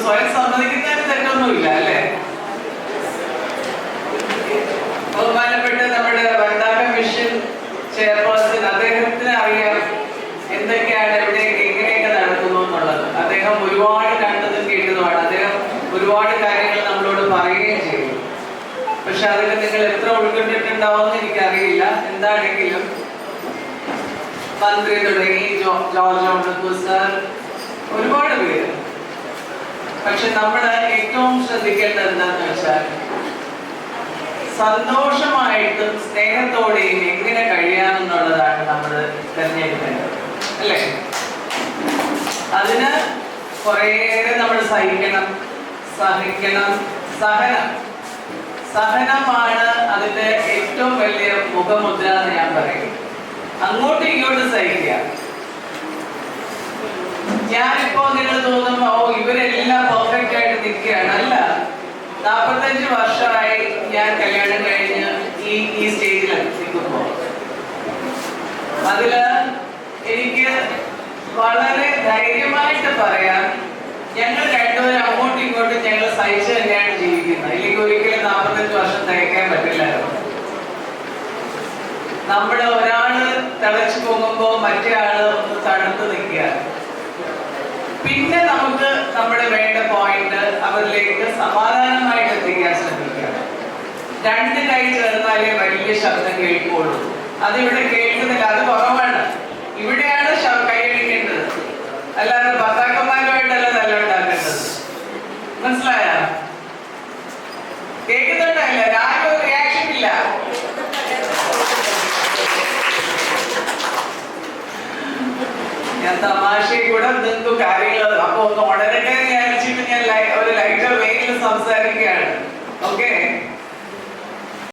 സ്വയം സമ്മതിക്കുന്നതിന് തെറ്റൊന്നുമില്ല അല്ലേ? ബഹുമാനപ്പെട്ട നമ്മുടെ വനിതാ കമ്മീഷൻ ചെയർപേഴ്സൺ, അദ്ദേഹത്തിന് അറിയാം എന്തൊക്കെയാണ് എങ്ങനെയൊക്കെ നടക്കുന്നു എന്നുള്ളത്. അദ്ദേഹം ഒരുപാട് കണ്ടതും കേട്ടതുമാണ്. അദ്ദേഹം ഒരുപാട് കാര്യങ്ങൾ നമ്മളോട് പറയുകയും ചെയ്തു. പക്ഷെ അതൊക്കെ നിങ്ങൾ എത്ര ഉൾക്കൊണ്ടിട്ടുണ്ടാവുമെന്ന് എനിക്കറിയില്ല. എന്താണെങ്കിലും മന്ത്രി തുടങ്ങി ജോർജ് ഉണ്ണിത്താൻ സാർ, ഒരുപാട് പേര്. പക്ഷെ നമ്മൾ ഏറ്റവും ശ്രദ്ധിക്കേണ്ടത് എന്താന്ന് വെച്ചാൽ സന്തോഷമായിട്ടും സ്നേഹത്തോടെയും എങ്ങനെ കഴിയാമെന്നുള്ളതാണ് നമ്മൾ തിരഞ്ഞെടുക്കേണ്ടത് അല്ലേ? അതിന് കുറേയേറെ നമ്മൾ സഹിക്കണം. സഹനമാണ് അതിന്റെ ഏറ്റവും വലിയ മുഖമുദ്ര എന്ന് ഞാൻ പറയും. അങ്ങോട്ടും ഇങ്ങോട്ടും സഹിക്കുക. ഞാനിപ്പോ നിങ്ങൾ തോന്നുമ്പോ ഇവരെല്ലാം പെർഫെക്റ്റ് ആയിട്ട് നിൽക്കുകയാണ്. അല്ല, 45 വർഷമായി ഞാൻ കല്യാണം കഴിഞ്ഞ് ഈ സ്റ്റേജിൽ നിൽക്കുമ്പോ അതില് എനിക്ക് വളരെ ധൈര്യമായിട്ട് പറയാം, ഞങ്ങൾ രണ്ടുപേരും അങ്ങോട്ടും ഇങ്ങോട്ടും ഞങ്ങൾ സഹിച്ച് തന്നെയാണ് ജീവിക്കുന്നത്. ഇല്ലെങ്കിൽ ഒരിക്കലും 45 വർഷം തയ്ക്കാൻ പറ്റില്ലായിരുന്നു. നമ്മുടെ ഒരാള് തിളച്ചു പോകുമ്പോ മറ്റേ ആള് ഒന്ന് തണുത്ത് നിൽക്കുക. പിന്നെ നമുക്ക് നമ്മുടെ വേണ്ട പോയിന്റ് അവരിലേക്ക് സമാധാനമായിട്ട് എത്തിക്കാൻ ശ്രമിക്കുക. 2 കൈ ചേർന്നാലേ വലിയ ശബ്ദം കേൾക്കുള്ളൂ. അതിവിടെ കേൾക്കുന്നില്ല, അത് കുറവാണ്. ഇവിടെയാണ് കൈയടിക്കേണ്ടത്, അല്ലാതെ ഭർത്താക്കന്മാരുമായിട്ടല്ല നല്ല ഉണ്ടാക്കേണ്ടത്. മനസ്സിലായ? കേൾക്കുന്നുണ്ടല്ല? ആരും റിയാക്ഷൻ ഇല്ല. ഞാൻ തമാശയിൽ കൂടെ നിങ്ങൾക്ക് കാര്യങ്ങൾ അപ്പൊ ഒന്ന്